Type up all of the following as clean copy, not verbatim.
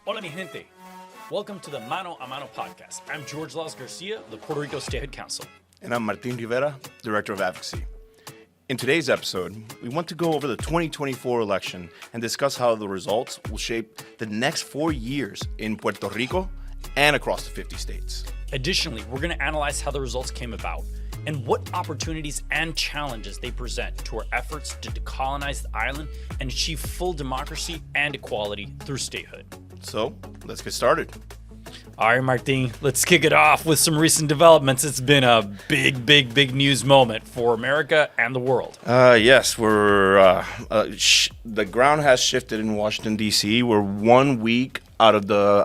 Hola mi gente. Welcome to the Mano podcast. I'm George García of the Puerto Rico Statehood Council. And I'm Martín, Rivera, Director of Advocacy. In today's episode, we want to go over the 2024 election and discuss how the results will shape the next 4 years in Puerto Rico and across the 50 states. Additionally, we're going to analyze how the results came about and what opportunities and challenges they present to our efforts to decolonize the island and achieve full democracy and equality through statehood. So, let's get started. All right, Martín, let's kick it off with some recent developments. It's been a big news moment for America and the world. Yes, the ground has shifted in Washington, D.C. We're 1 week out of the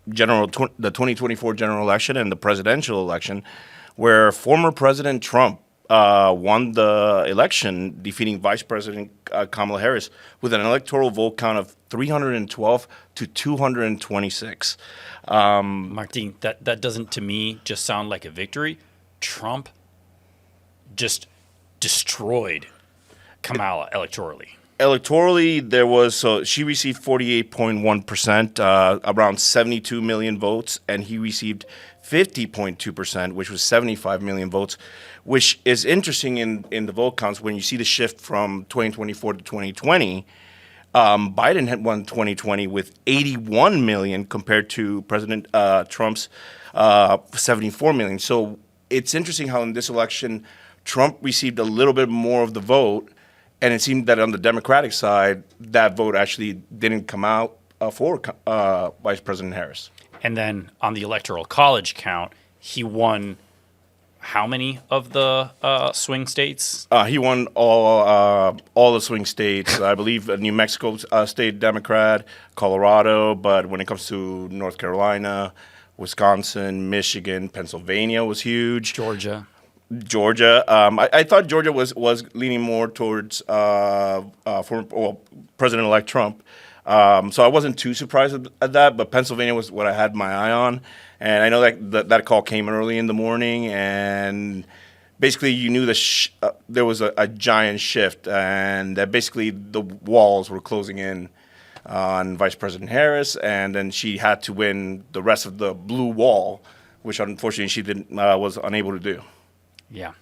2024 general election and the presidential election, where former President Trump won the election, defeating Vice President Kamala Harris with an electoral vote count of 312 to 226. Martín, that doesn't, to me, just sound like a victory. Trump just destroyed Kamala electorally. She received 48.1%, around 72 million votes, and he received 50.2%, which was 75 million votes, which is interesting in the vote counts when you see the shift from 2024 to 2020. Biden had won 2020 with 81 million compared to President Trump's 74 million. So it's interesting how in this election, Trump received a little bit more of the vote, and it seemed that on the Democratic side, that vote actually didn't come out for Vice President Harris. And then on the Electoral College count, he won how many of the swing states? He won all the swing states. I believe New Mexico State Democrat, Colorado, but when it comes to North Carolina, Wisconsin, Michigan, Pennsylvania was huge. Georgia. I thought Georgia was leaning more towards President-elect Trump. So I wasn't too surprised at that, but Pennsylvania was what I had my eye on. And I know that call came early in the morning, and basically you knew there was a giant shift, and that basically the walls were closing in on Vice President Harris, and then she had to win the rest of the blue wall, which unfortunately she was unable to do. Yeah.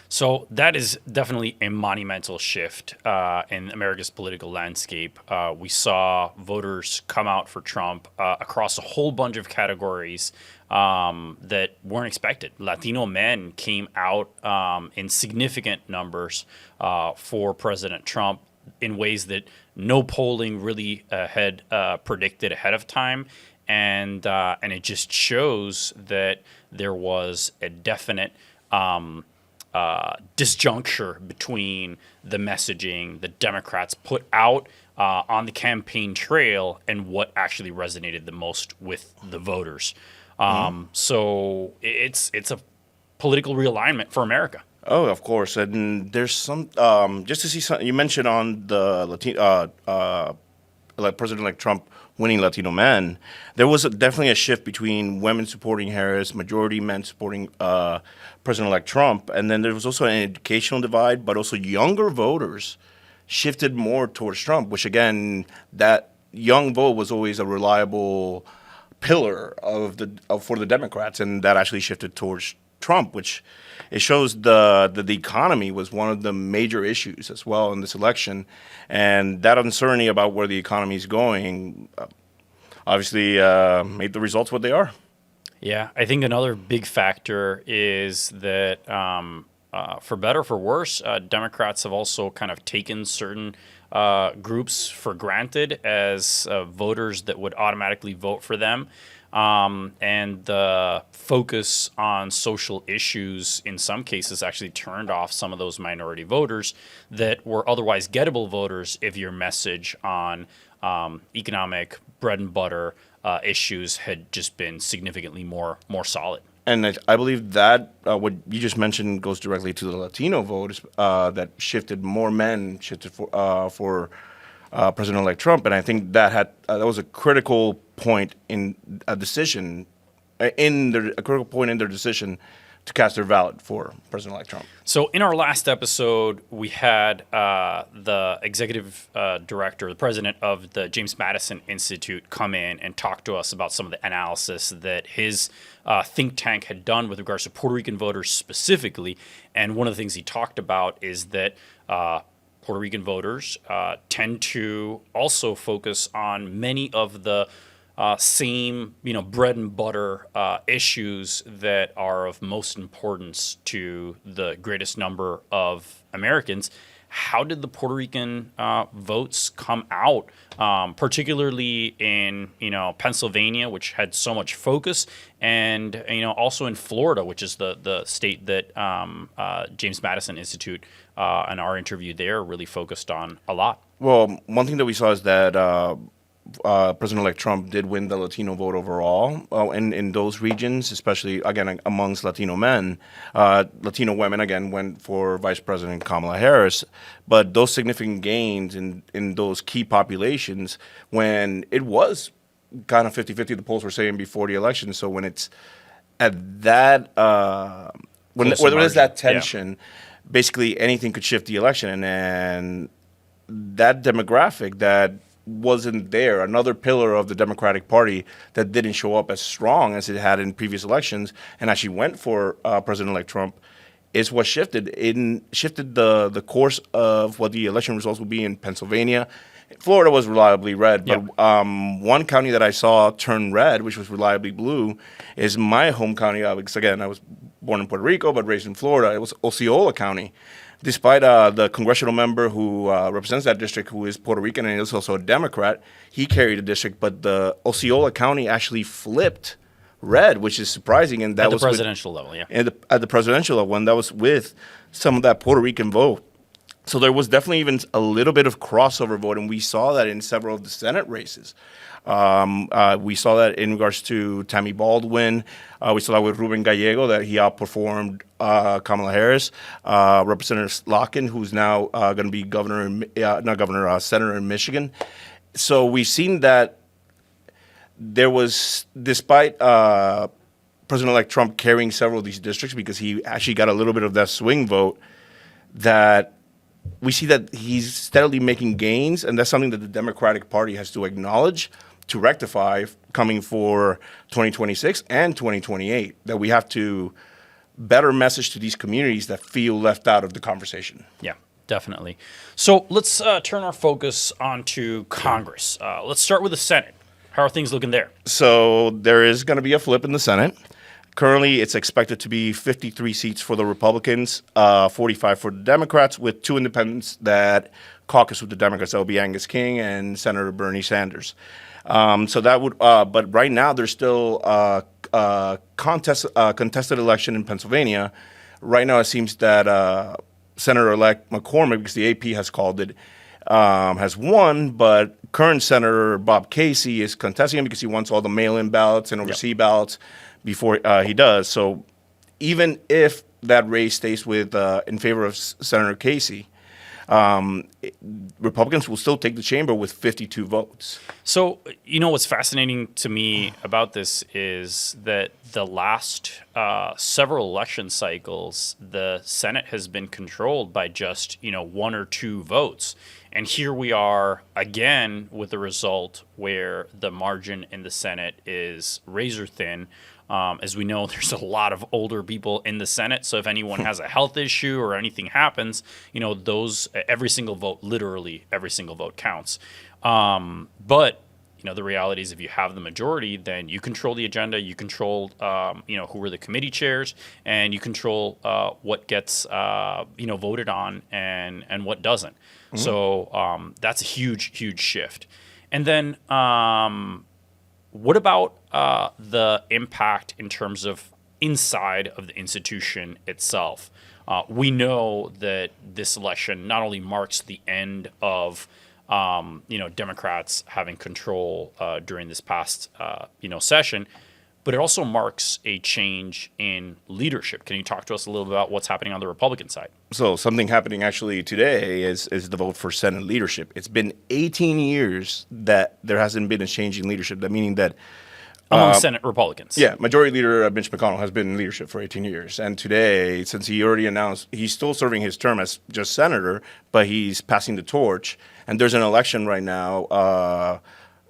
So that is definitely a monumental shift in America's political landscape. We saw voters come out for Trump across a whole bunch of categories that weren't expected. Latino men came out in significant numbers for President Trump in ways that no polling really had predicted ahead of time. And it just shows that there was a definite disjuncture between the messaging the Democrats put out on the campaign trail and what actually resonated the most with the voters. So it's a political realignment for America. Oh, of course. And there's some just to see something you mentioned on the President-elect Trump winning Latino men. There was definitely a shift between women supporting Harris, majority men supporting President-elect Trump, and then there was also an educational divide, but also younger voters shifted more towards Trump, which again, that young vote was always a reliable pillar for the Democrats, and that actually shifted towards Trump, which it shows the economy was one of the major issues as well in this election, and that uncertainty about where the economy is going obviously made the results what they are. Yeah, I think another big factor is that for better or for worse, Democrats have also kind of taken certain groups for granted as voters that would automatically vote for them. And the focus on social issues in some cases actually turned off some of those minority voters that were otherwise gettable voters if your message on economic bread and butter issues had just been significantly more solid. And I believe that what you just mentioned goes directly to the Latino vote that shifted more men for President-elect Trump, and I think that was a critical point in a decision, a critical point in their decision to cast their ballot for President-elect Trump. So in our last episode, we had the executive director, the president of the James Madison Institute, come in and talk to us about some of the analysis that his think tank had done with regards to Puerto Rican voters specifically. And one of the things he talked about is that Puerto Rican voters tend to also focus on many of the same, bread and butter issues that are of most importance to the greatest number of Americans. How did the Puerto Rican votes come out, particularly in Pennsylvania, which had so much focus, and also in Florida, which is the state that James Madison Institute and our interview there really focused on a lot? Well, one thing that we saw is that President-elect Trump did win the Latino vote overall in those regions, especially, again, amongst Latino men. Latino women, again, went for Vice President Kamala Harris. But those significant gains in those key populations, when it was kind of 50-50, the polls were saying before the election. So when it's at that, where there is that tension, basically anything could shift the election. And then that demographic that wasn't there, another pillar of the Democratic Party that didn't show up as strong as it had in previous elections and actually went for President-elect Trump, is what shifted the course of what the election results would be in Pennsylvania. Florida was reliably red, but one county that I saw turn red, which was reliably blue, is my home county. Because again, I was born in Puerto Rico but raised in Florida. It was Osceola County. Despite the congressional member who represents that district, who is Puerto Rican and is also a Democrat, he carried the district, but the Osceola County actually flipped red, which is surprising. And that was at the presidential level, yeah. At the presidential level, and that was with some of that Puerto Rican vote. So there was definitely even a little bit of crossover vote, and we saw that in several of the Senate races. We saw that in regards to Tammy Baldwin. We saw that with Ruben Gallego, that he outperformed Kamala Harris. Representative Locken, who's now going to be senator in Michigan. So we've seen that there was, despite President-elect Trump carrying several of these districts because he actually got a little bit of that swing vote, that we see that he's steadily making gains, and that's something that the Democratic Party has to acknowledge to rectify coming for 2026 and 2028, that we have to better message to these communities that feel left out of the conversation. Yeah, definitely. So let's turn our focus onto Congress. Let's start with the Senate. How are things looking there? So there is going to be a flip in the Senate. Currently, it's expected to be 53 seats for the Republicans, 45 for the Democrats, with 2 independents that caucus with the Democrats. That will be Angus King and Senator Bernie Sanders. So that would, but right now there's still contested election in Pennsylvania. Right now, it seems that Senator-elect McCormick, because the AP has called it, has won, but current Senator Bob Casey is contesting him because he wants all the mail-in ballots and overseas ballots before he does. So even if that race stays with in favor of Senator Casey, Republicans will still take the chamber with 52 votes. So, what's fascinating to me about this is that the last several election cycles, the Senate has been controlled by just, 1 or 2 votes. And here we are again with a result where the margin in the Senate is razor thin. As we know, there's a lot of older people in the Senate. So if anyone has a health issue or anything happens, every single vote, literally every single vote counts. But the reality is if you have the majority, then you control the agenda, you control, who are the committee chairs, and you control what gets, voted on and what doesn't. Mm-hmm. So that's a huge, huge shift. And then what about the impact in terms of inside of the institution itself? We know that this election not only marks the end of Democrats having control during this past session, but it also marks a change in leadership. Can you talk to us a little bit about what's happening on the Republican side? So something happening actually today is the vote for Senate leadership. It's been 18 years that there hasn't been a change in leadership. That meaning that Among Senate Republicans. Yeah, Majority Leader Mitch McConnell has been in leadership for 18 years. And today, since he already announced he's still serving his term as just senator, but he's passing the torch, and there's an election right now,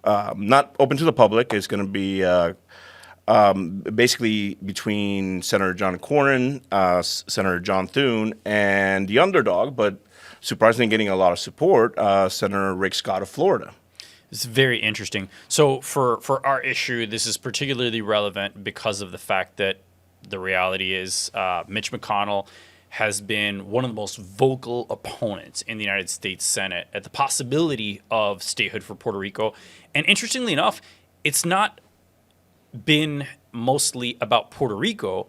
not open to the public. It's going to be basically between Senator John Cornyn, Senator John Thune, and the underdog, but surprisingly getting a lot of support, Senator Rick Scott of Florida. It's very interesting. So for our issue, this is particularly relevant because of the fact that the reality is Mitch McConnell has been one of the most vocal opponents in the United States Senate at the possibility of statehood for Puerto Rico. And interestingly enough, it's not been mostly about Puerto Rico,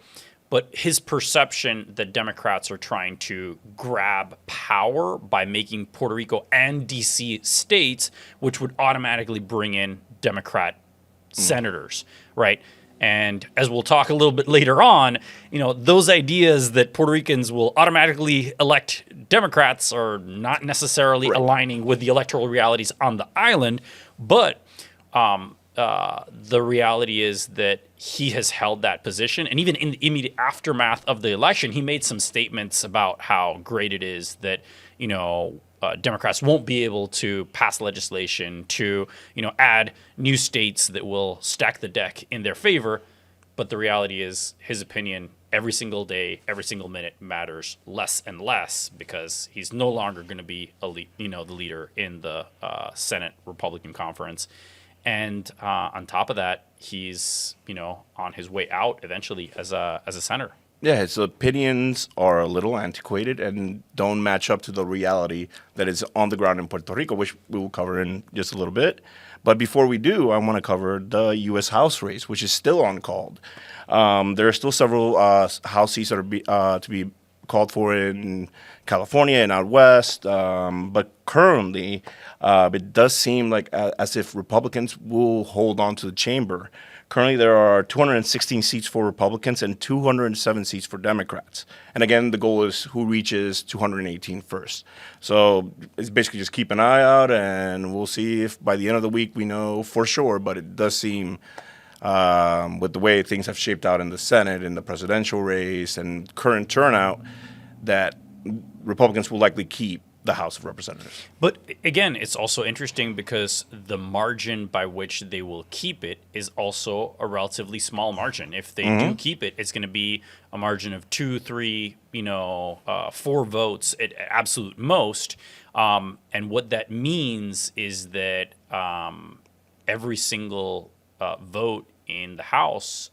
but his perception that Democrats are trying to grab power by making Puerto Rico and D.C. states, which would automatically bring in Democrat senators, right? And as we'll talk a little bit later on, those ideas that Puerto Ricans will automatically elect Democrats are not necessarily aligning with the electoral realities on the island, but the reality is that he has held that position. And even in the immediate aftermath of the election, he made some statements about how great it is that, Democrats won't be able to pass legislation to, add new states that will stack the deck in their favor. But the reality is his opinion every single day, every single minute matters less and less because he's no longer going to be the leader in the Senate Republican Conference. And on top of that, he's, on his way out eventually as a senator. Yeah, his opinions are a little antiquated and don't match up to the reality that is on the ground in Puerto Rico, which we will cover in just a little bit. But before we do, I want to cover the U.S. House race, which is still uncalled. There are still several House seats that are to be called for in California and out west, but currently it does seem like as if Republicans will hold on to the chamber. Currently, there are 216 seats for Republicans and 207 seats for Democrats. And again, the goal is who reaches 218 first. So it's basically just keep an eye out, and we'll see if by the end of the week we know for sure. But it does seem, with the way things have shaped out in the Senate, in the presidential race, and current turnout, that Republicans will likely keep the House of Representatives. But again, it's also interesting because the margin by which they will keep it is also a relatively small margin. If they do keep it, it's going to be a margin of 2, 3, 4 votes at absolute most. And what that means is that every single vote in the House,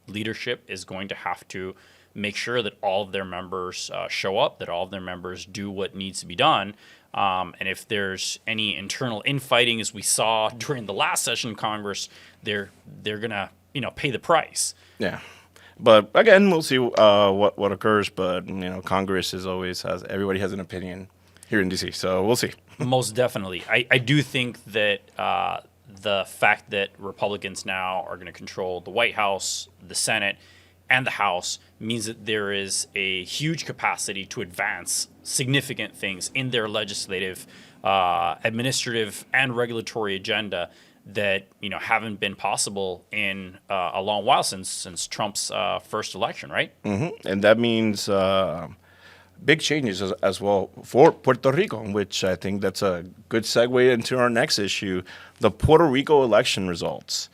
leadership is going to have to make sure that all of their members show up, that all of their members do what needs to be done. And if there's any internal infighting, as we saw during the last session of Congress, they're gonna pay the price. Yeah, but again, we'll see what occurs. But Congress everybody has an opinion here in DC, so we'll see. Most definitely, I do think that the fact that Republicans now are going to control the White House, the Senate, and the House means that there is a huge capacity to advance significant things in their legislative, administrative, and regulatory agenda that haven't been possible in a long while since Trump's first election, right? Mm-hmm. And that means big changes as well for Puerto Rico, which I think that's a good segue into our next issue, the Puerto Rico election results.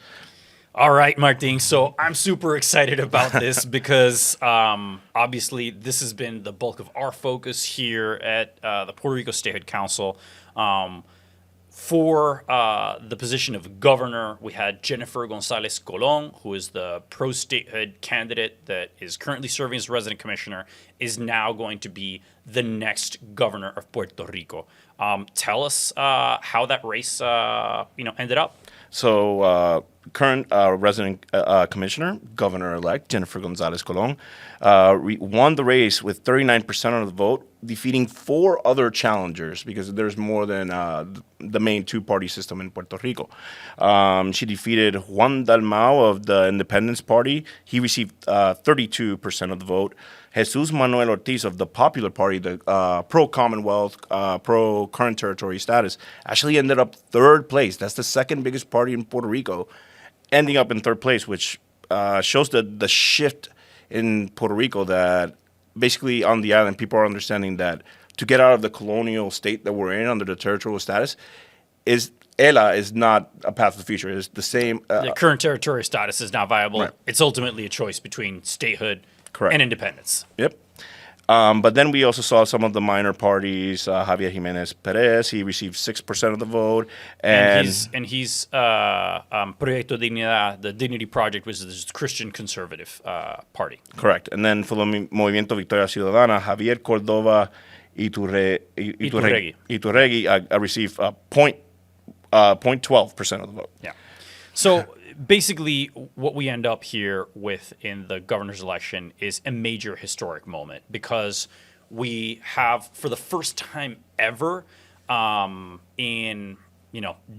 All right, Martín. So I'm super excited about this because obviously this has been the bulk of our focus here at the Puerto Rico Statehood Council. For the position of governor, we had Jennifer González Colón, who is the pro-statehood candidate that is currently serving as resident commissioner, is now going to be the next governor of Puerto Rico. Tell us how that race ended up. So current resident commissioner, governor-elect Jennifer González Colón, won the race with 39% of the vote, defeating 4 other challengers because there's more than the main two-party system in Puerto Rico. She defeated Juan Dalmau of the Independence Party. He received 32% of the vote. Jesus Manuel Ortiz of the Popular Party, the pro-Commonwealth, pro-current territory status, actually ended up 3rd place. That's the second biggest party in Puerto Rico. ending up in third place, which shows the shift in Puerto Rico, that basically on the island, people are understanding that to get out of the colonial state that we're in under the territorial status ELA is not a path to the future. It's the same. The current territorial status is not viable. Right. It's ultimately a choice between statehood Correct. and independence. Yep. But then we also saw some of the minor parties. Javier Jimenez Perez, he received 6% of the vote, and he's Proyecto Dignidad, the Dignity Project, which is a Christian conservative party. correct. And then for the Movimiento Victoria Ciudadana, Javier Cordova Iturregui received 0.12% of the vote. Yeah. So basically, what we end up here with in the governor's election is a major historic moment, because we have, for the first time ever in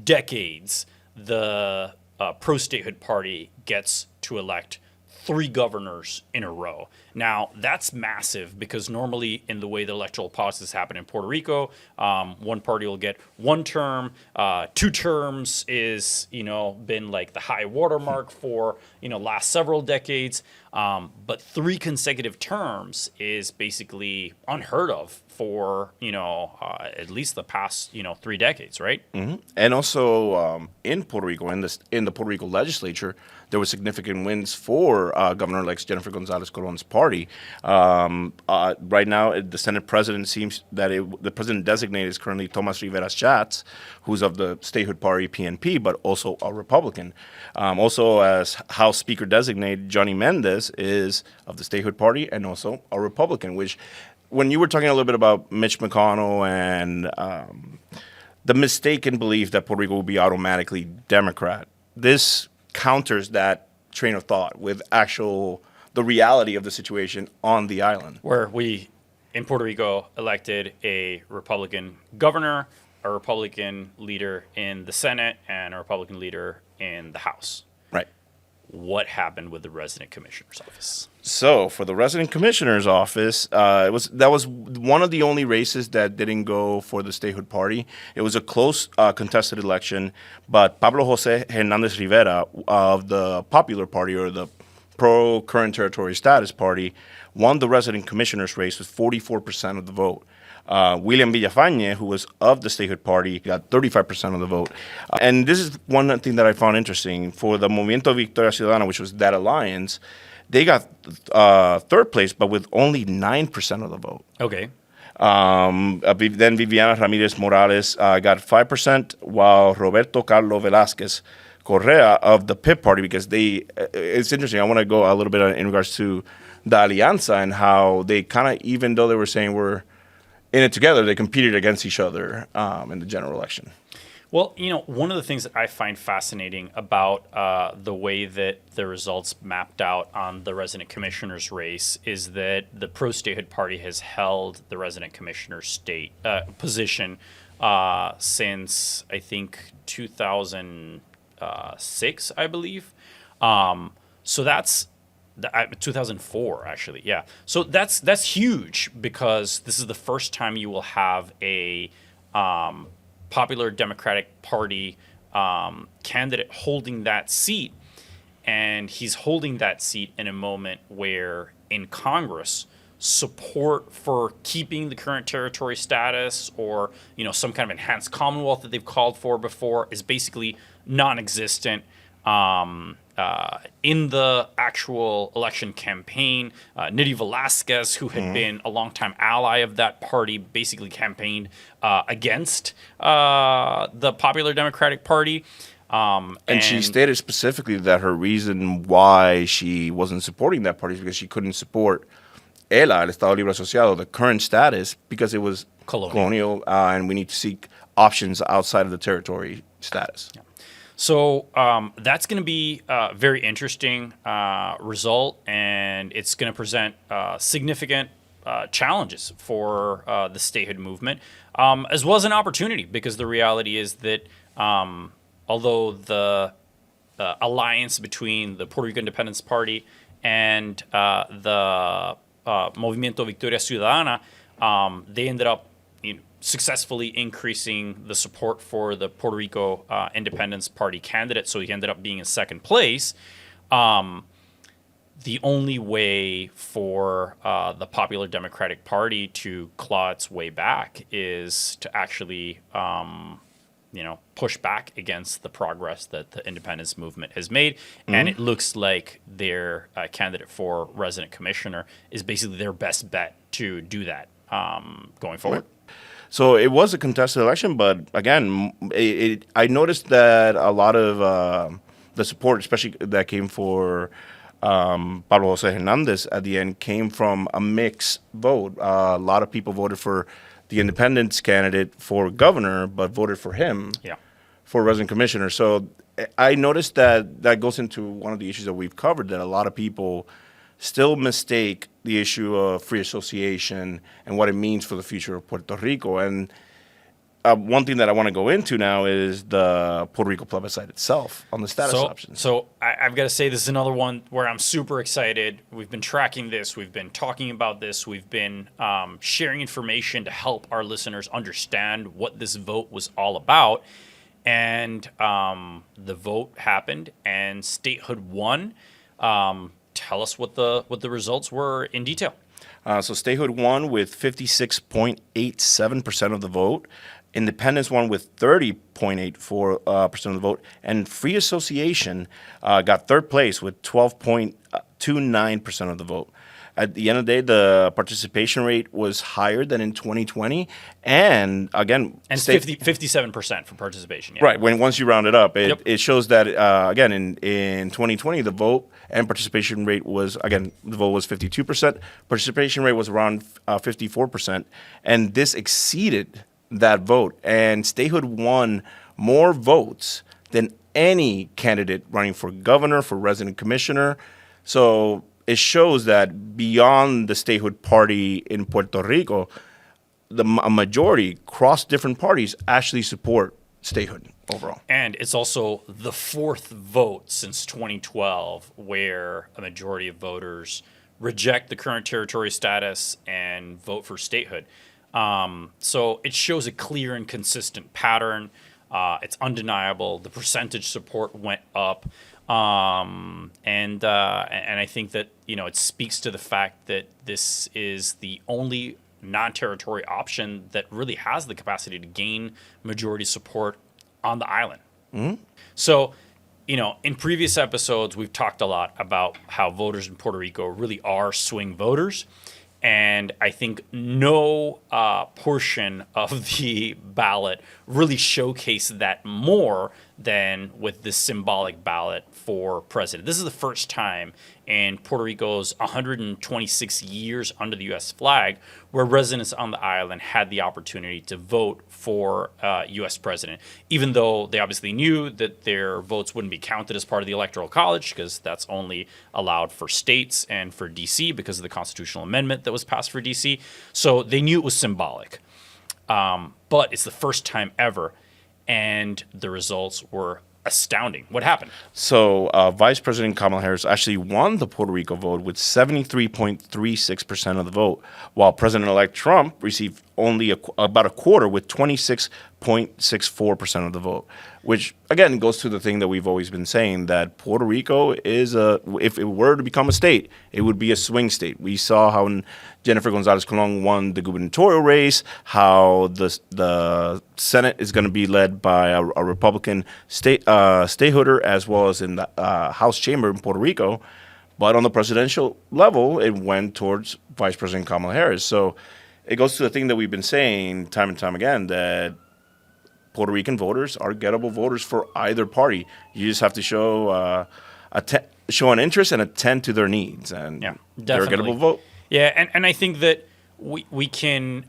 decades, the pro-statehood party gets to elect 3 governors in a row. Now, that's massive, because normally in the way the electoral process happen in Puerto Rico, one party will get 1 term, 2 terms is, been like the high watermark for, last several decades. But 3 consecutive terms is basically unheard of for, at least the past, 3 decades, right? Mm-hmm. And also in Puerto Rico, in the Puerto Rico legislature, there were significant wins for Governor-elect Jennifer González Colón's party. Right now, the Senate president seems that the president designated is currently Tomas Rivera Schatz, who's of the statehood party PNP, but also a Republican. Also, as House Speaker designate, Johnny Mendez is of the statehood party and also a Republican, which, when you were talking a little bit about Mitch McConnell and the mistaken belief that Puerto Rico will be automatically Democrat, this counters that train of thought with the reality of the situation on the island. Where we, in Puerto Rico, elected a Republican governor, a Republican leader in the Senate, and a Republican leader in the House. Right. What happened with the resident commissioner's office? So for the resident commissioner's office, that was one of the only races that didn't go for the statehood party. It was a close contested election, but Pablo José Hernández Rivera of the Popular Party, or the pro current territory status party, won the resident commissioner's race with 44% of the vote. William Villafañe, who was of the statehood party, got 35% of the vote. And this is one thing that I found interesting. For the Movimiento Victoria Ciudadana, which was that alliance, they got third place, but with only 9% of the vote. Okay. Then Viviana Ramirez Morales got 5%, while Roberto Carlos Velázquez Correa of the PIP party, because it's interesting. I want to go a little bit in regards to the Alianza and how they kind of, even though they were saying we're in it together, they competed against each other in the general election. Well, one of the things that I find fascinating about the way that the results mapped out on the resident commissioner's race is that the pro-statehood party has held the resident commissioner's position since, I think, 2006, I believe. So that's 2004, actually. Yeah. So that's huge, because this is the first time you will have a Popular Democratic Party candidate holding that seat, and he's holding that seat in a moment where in Congress support for keeping the current territory status, or some kind of enhanced Commonwealth that they've called for before, is basically non-existent. In the actual election campaign, Nidia Velázquez, who had been a longtime ally of that party, basically campaigned against the Popular Democratic Party. And she stated specifically that her reason why she wasn't supporting that party is because she couldn't support ELA, El Estado Libre Asociado, the current status, because it was colonial, and we need to seek options outside of the territory status. Yeah. So that's going to be a very interesting result, and it's going to present significant challenges for the statehood movement, as well as an opportunity, because the reality is that although the alliance between the Puerto Rico Independence Party and the Movimiento Victoria Ciudadana, they ended up successfully increasing the support for the Puerto Rico Independence Party candidate. So he ended up being in second place. The only way for the Popular Democratic Party to claw its way back is to actually, push back against the progress that the independence movement has made. Mm-hmm. And it looks like their candidate for resident commissioner is basically their best bet to do that going forward. So it was a contested election, but again, I noticed that a lot of the support, especially that came for Pablo Jose Hernandez at the end, came from a mixed vote. A lot of people voted for the independence candidate for governor, but voted for him for resident commissioner. So I noticed that goes into one of the issues that we've covered, that a lot of people still mistake the issue of free association and what it means for the future of Puerto Rico. And one thing that I want to go into now is the Puerto Rico plebiscite itself on the status options. So I've got to say, this is another one where I'm super excited. We've been tracking this. We've been talking about this. We've been sharing information to help our listeners understand what this vote was all about. And the vote happened, and statehood won. Tell us what the results were in detail. So statehood won with 56.87% of the vote. Independence won with 30.84% of the vote, and free association got third place with 12.29% of the vote. At the end of the day, the participation rate was higher than in 2020, and again, 57% for participation. Yeah. Right. Once you round it up, it shows that again in 2020 the vote and participation rate was, again, the vote was 52%, participation rate was around 54%, and this exceeded that vote, and statehood won more votes than any candidate running for governor, for resident commissioner. So it shows that beyond the statehood party in Puerto Rico, a majority across different parties actually support statehood overall. And it's also the fourth vote since 2012 where a majority of voters reject the current territory status and vote for statehood. So it shows a clear and consistent pattern. It's undeniable. The percentage support went up. And I think that, it speaks to the fact that this is the only non-territory option that really has the capacity to gain majority support on the island. Mm-hmm. So, in previous episodes, we've talked a lot about how voters in Puerto Rico really are swing voters. And I think no portion of the ballot really showcased that more than with this symbolic ballot for president. This is the first time in Puerto Rico's 126 years under the U.S. flag where residents on the island had the opportunity to vote for U.S. president, even though they obviously knew that their votes wouldn't be counted as part of the electoral college because that's only allowed for states and for D.C. because of the constitutional amendment that was passed for D.C. So they knew it was symbolic. But it's the first time ever, and the results were astounding. What happened? So Vice President Kamala Harris actually won the Puerto Rico vote with 73.36% of the vote, while President-elect Trump received only about a quarter with 26.64% of the vote, which, again, goes to the thing that we've always been saying, that Puerto Rico is if it were to become a state, it would be a swing state. We saw how Jennifer González Colón won the gubernatorial race, how the Senate is going to be led by a Republican statehooder, as well as in the House chamber in Puerto Rico. But on the presidential level, it went towards Vice President Kamala Harris. So it goes to the thing that we've been saying time and time again, that Puerto Rican voters are gettable voters for either party. You just have to show an interest and attend to their needs, and they're a gettable vote. Yeah, and I think that we can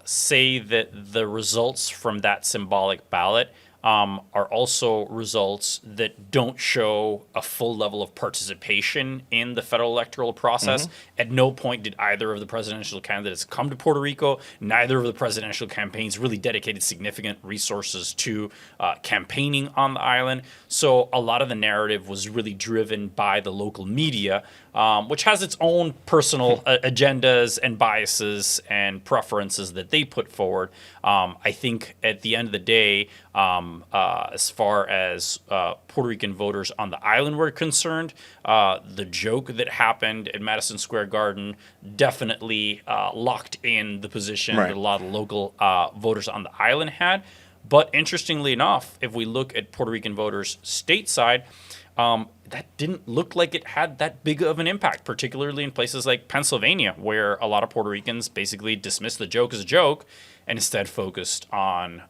say that the results from that symbolic ballot are also results that don't show a full level of participation in the federal electoral process. At no point did either of the presidential candidates come to Puerto Rico. Neither of the presidential campaigns really dedicated significant resources to campaigning on the island. So a lot of the narrative was really driven by the local media, which has its own personal agendas and biases and preferences that they put forward. I think at the end of the day, as far as Puerto Rican voters on the island were concerned, the joke that happened at Madison Square Garden definitely locked in the position that a lot of local voters on the island had. But interestingly enough, if we look at Puerto Rican voters stateside, that didn't look like it had that big of an impact, particularly in places like Pennsylvania, where a lot of Puerto Ricans basically dismissed the joke as a joke and instead focused on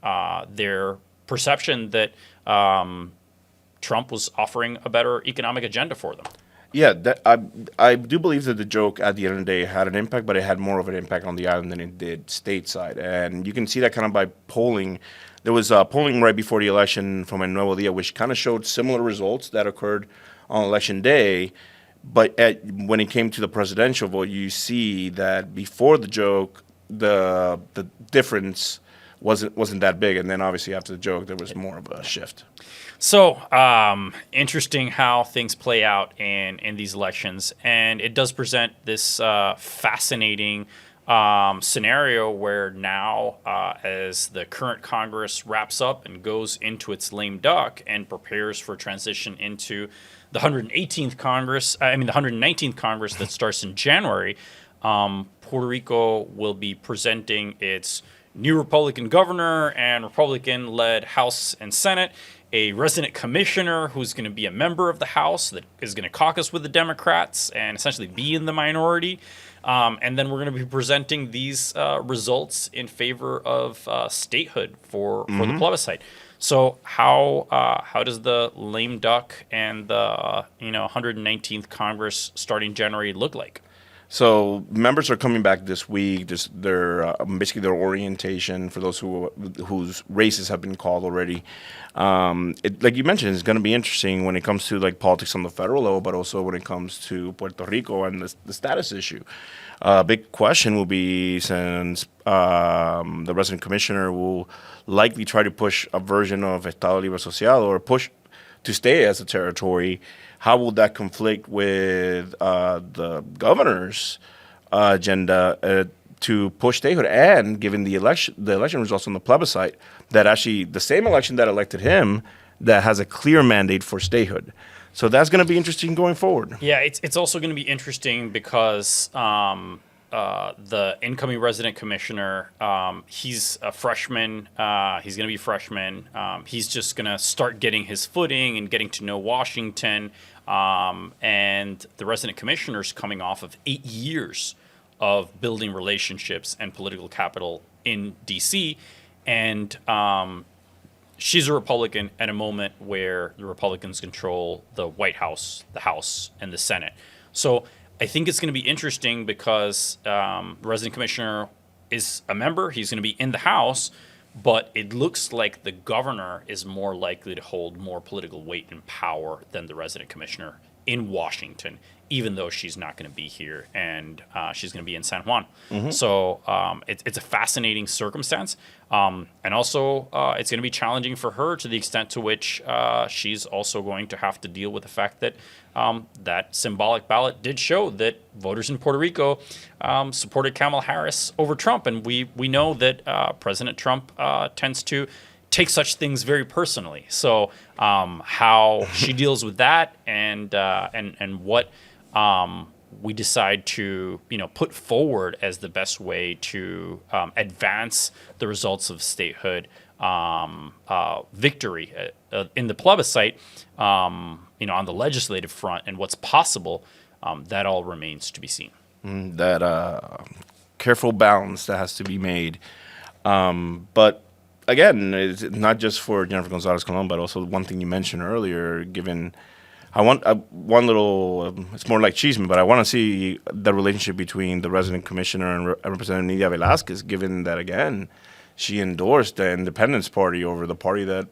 their perception that Trump was offering a better economic agenda for them. Yeah, I do believe that the joke at the end of the day had an impact, but it had more of an impact on the island than it did stateside. And you can see that kind of by polling. There was polling right before the election from Nuevo Dia, which kind of showed similar results that occurred on election day. But when it came to the presidential vote, you see that before the joke, the difference wasn't that big, and then obviously after the joke, there was more of a shift. So interesting how things play out in these elections, and it does present this fascinating scenario where now, as the current Congress wraps up and goes into its lame duck and prepares for transition into the 119th Congress that starts in January, Puerto Rico will be presenting its new Republican governor and Republican-led House and Senate, a resident commissioner who's going to be a member of the House that is going to caucus with the Democrats and essentially be in the minority. And then we're going to be presenting these results in favor of statehood for the plebiscite. So how does the lame duck and the 119th Congress starting January look like? So members are coming back this week. Just basically their orientation for those whose races have been called already. Like you mentioned, it's going to be interesting when it comes to like politics on the federal level, but also when it comes to Puerto Rico and the status issue. Big question will be, since the resident commissioner will likely try to push a version of Estado Libre Asociado, or push to stay as a territory. How will that conflict with the governor's agenda to push statehood? And given the election results on the plebiscite, that actually the same election that elected him, that has a clear mandate for statehood. So that's going to be interesting going forward. Yeah, it's also going to be interesting because the incoming resident commissioner, he's a freshman. He's going to be a freshman. He's just going to start getting his footing and getting to know Washington. And the resident commissioner's coming off of 8 years of building relationships and political capital in D.C. And she's a Republican at a moment where the Republicans control the White House, the House, and the Senate. So I think it's going to be interesting because the resident commissioner is a member. He's going to be in the House, but it looks like the governor is more likely to hold more political weight and power than the resident commissioner in Washington, even though she's not going to be here and she's going to be in San Juan. So it's a fascinating circumstance. And also, it's going to be challenging for her to the extent to which she's also going to have to deal with the fact that that symbolic ballot did show that voters in Puerto Rico supported Kamala Harris over Trump. And we know that President Trump tends to take such things very personally. So how she deals with that and what we decide to put forward as the best way to advance the results of statehood victory in the plebiscite, on the legislative front and what's possible, that all remains to be seen. That careful balance that has to be made. But again, it's not just for Jennifer González Colón, but also one thing you mentioned earlier, given I want one little, it's more like chisme, but I want to see the relationship between the resident commissioner and Representative Nidia Velázquez, given that, again, she endorsed the Independence Party over the party that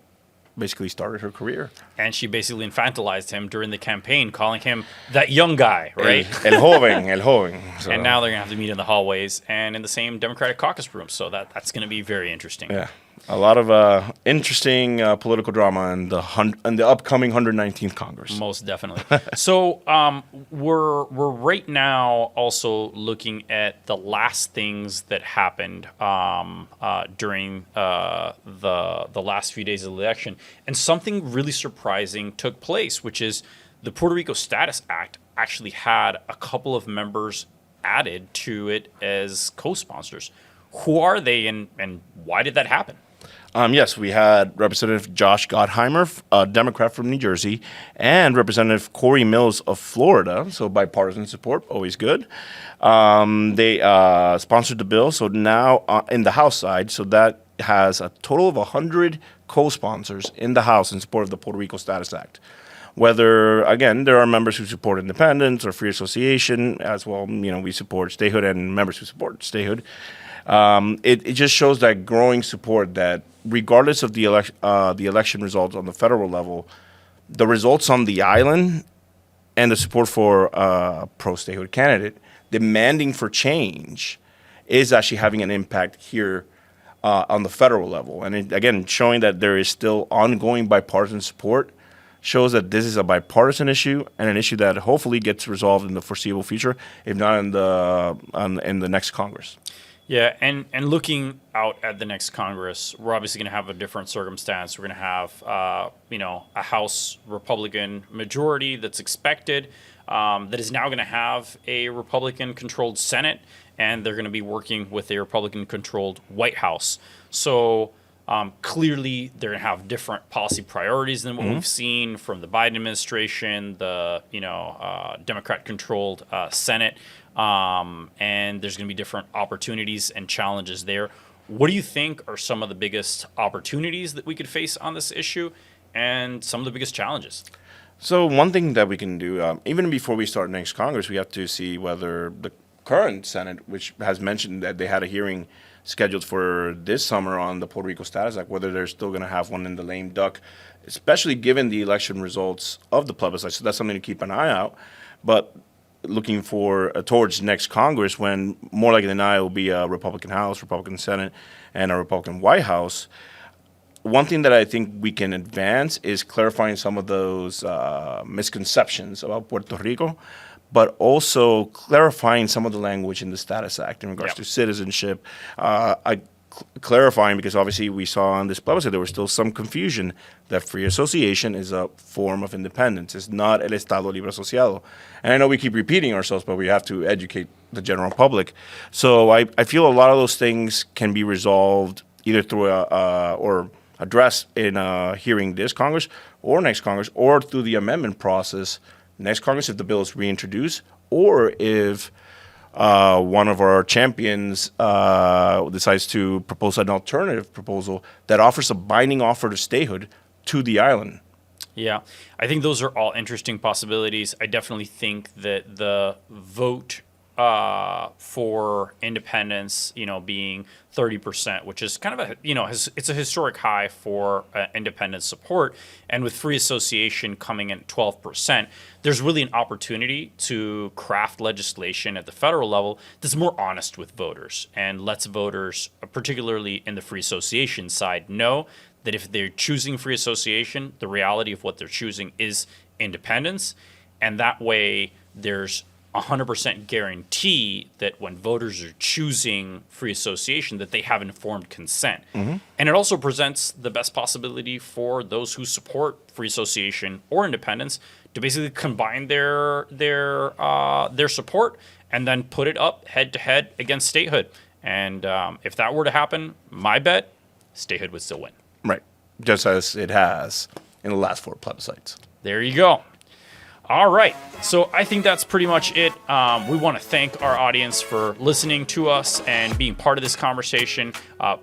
basically started her career. And she basically infantilized him during the campaign, calling him that young guy, right? El joven, el joven. So, And now they're going to have to meet in the hallways and in the same Democratic caucus room. So that's going to be very interesting. yeah, a lot of interesting political drama in the upcoming 119th Congress. Most definitely. So we're right now also looking at the last things that happened during the last few days of the election, and something really surprising took place, which is the Puerto Rico Status Act actually had a couple of members added to it as co-sponsors. Who are they, and why did that happen? Yes, we had Representative Josh Gottheimer, a Democrat from New Jersey, and Representative Corey Mills of Florida. So bipartisan support, always good. They sponsored the bill. So now in the House side, so that has a total of 100 co-sponsors in the House in support of the Puerto Rico Status Act. Whether, again, there are members who support independence or free association, as well, we support statehood and members who support statehood. It just shows that growing support that regardless of the election results on the federal level, the results on the island and the support for a pro-statehood candidate demanding for change is actually having an impact here on the federal level. And again, showing that there is still ongoing bipartisan support shows that this is a bipartisan issue and an issue that hopefully gets resolved in the foreseeable future, if not in the next Congress. Yeah, and looking out at the next Congress, we're obviously going to have a different circumstance. We're going to have, a House Republican majority that's expected, that is now going to have a Republican-controlled Senate, and they're going to be working with a Republican-controlled White House. So clearly, they're going to have different policy priorities than what we've seen from the Biden administration, the Democrat-controlled Senate. And there's going to be different opportunities and challenges there. What do you think are some of the biggest opportunities that we could face on this issue and some of the biggest challenges? So one thing that we can do, even before we start next Congress, we have to see whether the current Senate, which has mentioned that they had a hearing scheduled for this summer on the Puerto Rico Status Act, whether they're still going to have one in the lame duck, especially given the election results of the plebiscite. So that's something to keep an eye out. But looking for towards next Congress, when more likely than not it will be a Republican House, Republican Senate, and a Republican White House. One thing that I think we can advance is clarifying some of those misconceptions about Puerto Rico, but also clarifying some of the language in the Status Act in regards to citizenship. Clarifying, because obviously we saw on this plebiscite there was still some confusion that free association is a form of independence. It's not el Estado Libre Asociado. And I know we keep repeating ourselves, but we have to educate the general public. So I feel a lot of those things can be resolved either through or addressed in a hearing this Congress or next Congress, or through the amendment process next Congress if the bill is reintroduced, or if one of our champions decides to propose an alternative proposal that offers a binding offer to statehood to the island. Yeah, I think those are all interesting possibilities. I definitely think that the vote for independence, being 30%, which is kind of it's a historic high for independence support. And with free association coming in at 12%, there's really an opportunity to craft legislation at the federal level that's more honest with voters and lets voters, particularly in the free association side, know that if they're choosing free association, the reality of what they're choosing is independence. And that way there's 100% guarantee that when voters are choosing free association, that they have informed consent. And it also presents the best possibility for those who support free association or independence to basically combine their support and then put it up head to head against statehood. And if that were to happen, my bet, statehood would still win. Right, just as it has in the last 4 plebiscites. There you go. All right. So I think that's pretty much it. We want to thank our audience for listening to us and being part of this conversation.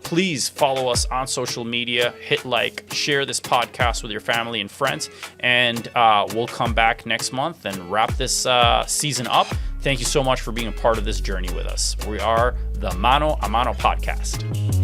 Please follow us on social media, hit like, share this podcast with your family and friends, and we'll come back next month and wrap this season up. Thank you so much for being a part of this journey with us. We are the Mano a Mano podcast.